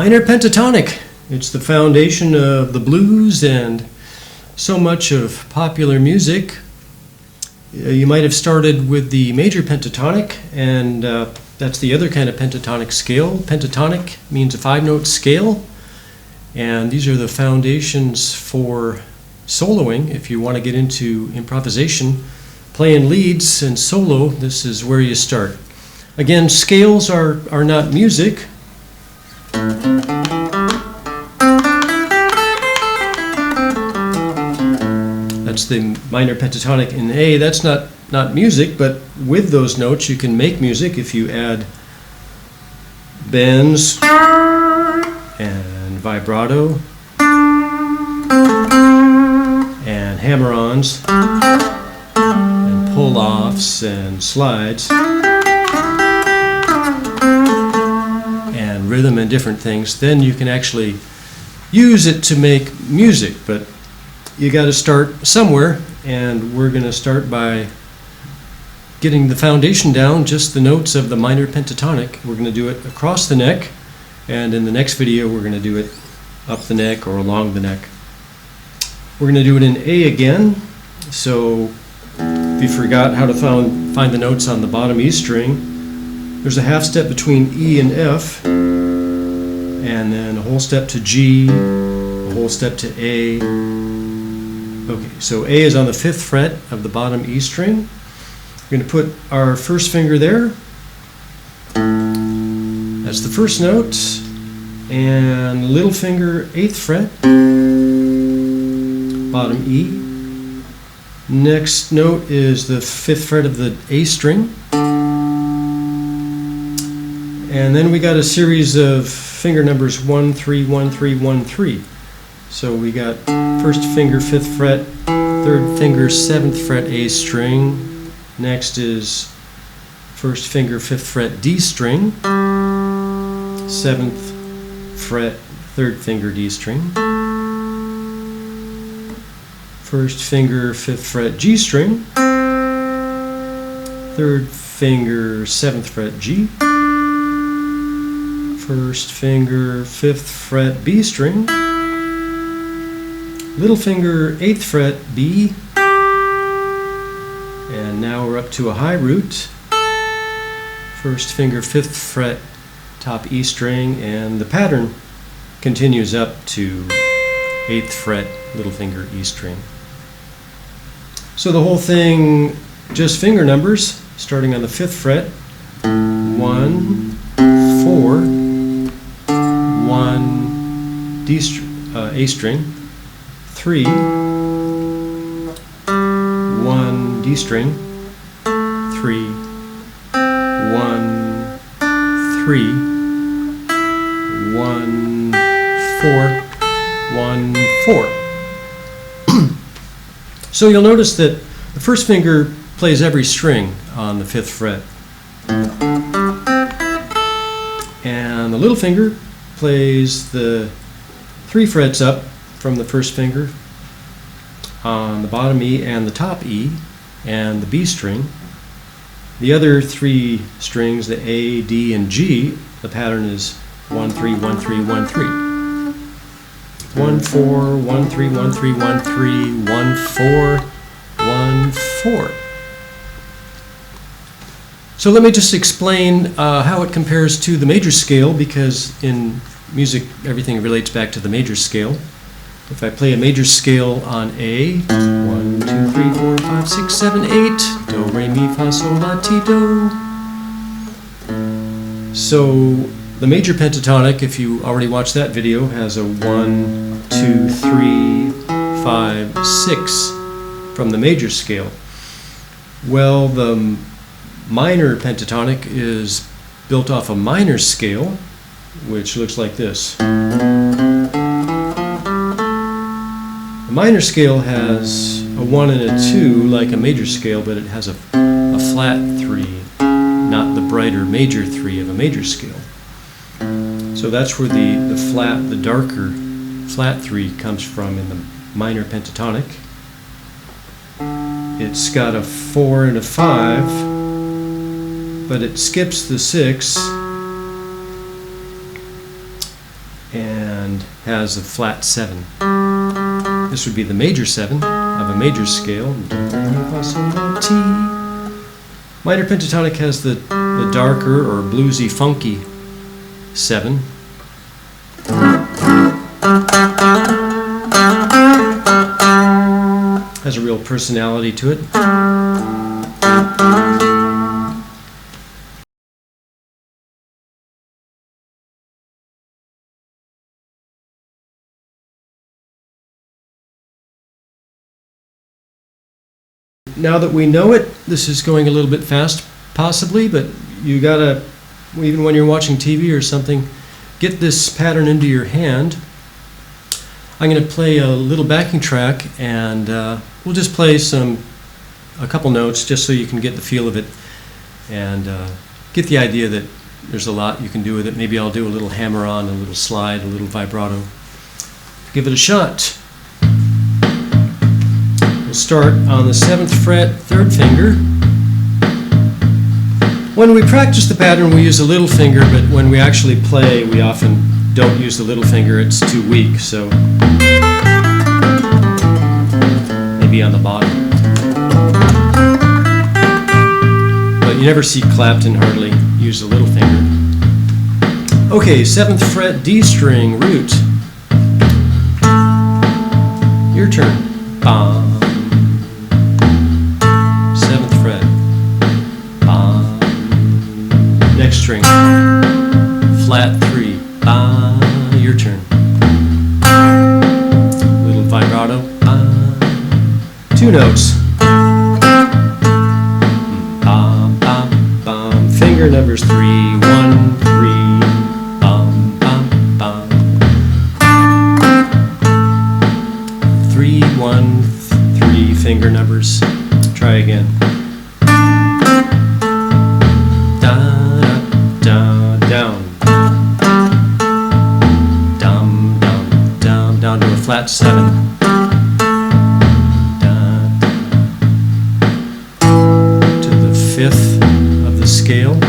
Minor pentatonic. It's the foundation of the blues and so much of popular music. You might have started with the major pentatonic, and that's the other kind of pentatonic scale. Pentatonic means a 5-note scale, and these are the foundations for soloing. If you want to get into improvisation, playing leads and solo, this is where you start. Again, scales are not music. That's the minor pentatonic in A. That's not music, but with those notes you can make music if you add bends and vibrato and hammer-ons and pull-offs and slides and rhythm and different things. Then you can actually use it to make music, but you got to start somewhere, and we're going to start by getting the foundation down, just the notes of the minor pentatonic. We're going to do it across the neck, and in the next video we're going to do it up the neck or along the neck. We're going to do it in A again, so if you forgot how to find the notes on the bottom E string, there's a half step between E and F, and then a whole step to G, a whole step to A. Okay, so A is on the 5th fret of the bottom E string. We're going to put our first finger there. That's the first note. And little finger, 8th fret, bottom E. Next note is the 5th fret of the A string. And then we got a series of finger numbers 1, 3, 1, 3, 1, 3. So we got first finger 5th fret, third finger 7th fret A string. Next is first finger 5th fret D string, 7th fret 3rd finger D string, first finger 5th fret G string, 3rd finger 7th fret G, first finger 5th fret B string, little finger 8th fret B, and now we're up to a high root. First finger 5th fret top E string, and the pattern continues up to 8th fret little finger E string. So the whole thing, just finger numbers, starting on the 5th fret, 1, 4, 1, A string, 3, 1 D string, 3, 1, 3, 1, 4, 1, 4. So you'll notice that the first finger plays every string on the 5th fret, and the little finger plays the 3 frets up from the first finger on the bottom E and the top E and the B string. The other 3 strings, the A, D, and G, the pattern is 1, 3, 1, 3, 1, 3. 1, 4, 1, 3, 1, 3, 1, 3, 1, 4, 1, 4. So let me just explain how it compares to the major scale, because in music everything relates back to the major scale. If I play a major scale on A, 1, 2, 3, 4, 5, 6, 7, 8, do, re, mi, fa, sol, la, ti, do. So the major pentatonic, if you already watched that video, has a 1, 2, 3, 5, 6 from the major scale. Well, the minor pentatonic is built off a minor scale, which looks like this. The minor scale has a 1 and a 2 like a major scale, but it has a flat 3, not the brighter major 3 of a major scale. So that's where the darker flat 3 comes from in the minor pentatonic. It's got a 4 and a 5, but it skips the 6 and has a flat 7. This would be the major 7 of a major scale. T. Minor pentatonic has the darker or bluesy, funky 7. Has a real personality to it. Now that we know it, this is going a little bit fast, possibly, but you gotta, even when you're watching TV or something, get this pattern into your hand. I'm going to play a little backing track, and we'll just play a couple notes just so you can get the feel of it and get the idea that there's a lot you can do with it. Maybe I'll do a little hammer-on, a little slide, a little vibrato. Give it a shot. We'll start on the 7th fret, 3rd finger. When we practice the pattern, we use the little finger, but when we actually play, we often don't use the little finger. It's too weak, so maybe on the bottom. But you never see Clapton hardly use the little finger. Okay, 7th fret, D string, root. Your turn. Bum. 7th fret. Bum. Next string. Flat 3. Your turn. Little vibrato. 2 notes. Bum, bum, bum. Finger numbers 3, 1, 3. Bum, bum, bum. 3, 1, 3 finger numbers. Try again. Da, da, da, down. Down to a flat 7. To the 5th of the scale.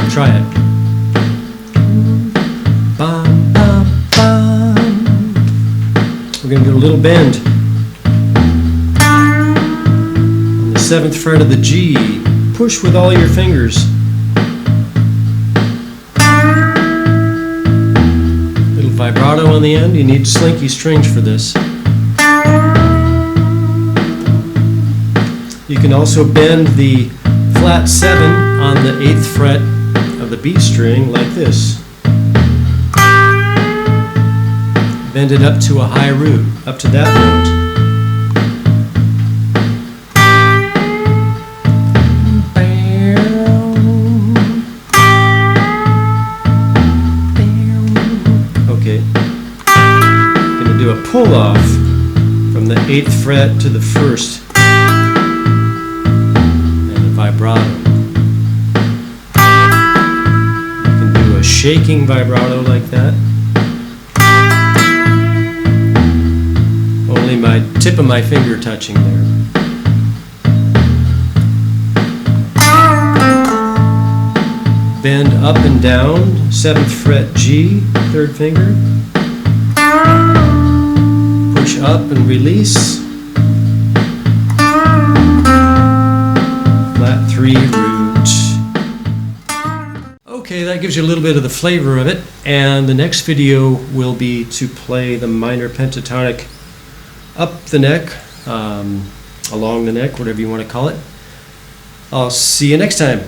Try it. We're going to do a little bend. 7th fret of the G. Push with all your fingers. Little vibrato on the end. You need slinky strings for this. You can also bend the flat 7 on the 8th fret of the B string like this. Bend it up to a high root, up to that note. Do a pull off from the 8th fret to the 1st and a vibrato. You can do a shaking vibrato like that. Only my tip of my finger touching there. Bend up and down, 7th fret G, 3rd finger. Push up and release. Flat 3 root. Okay, that gives you a little bit of the flavor of it, and the next video will be to play the minor pentatonic up the neck, along the neck, whatever you want to call it. I'll see you next time.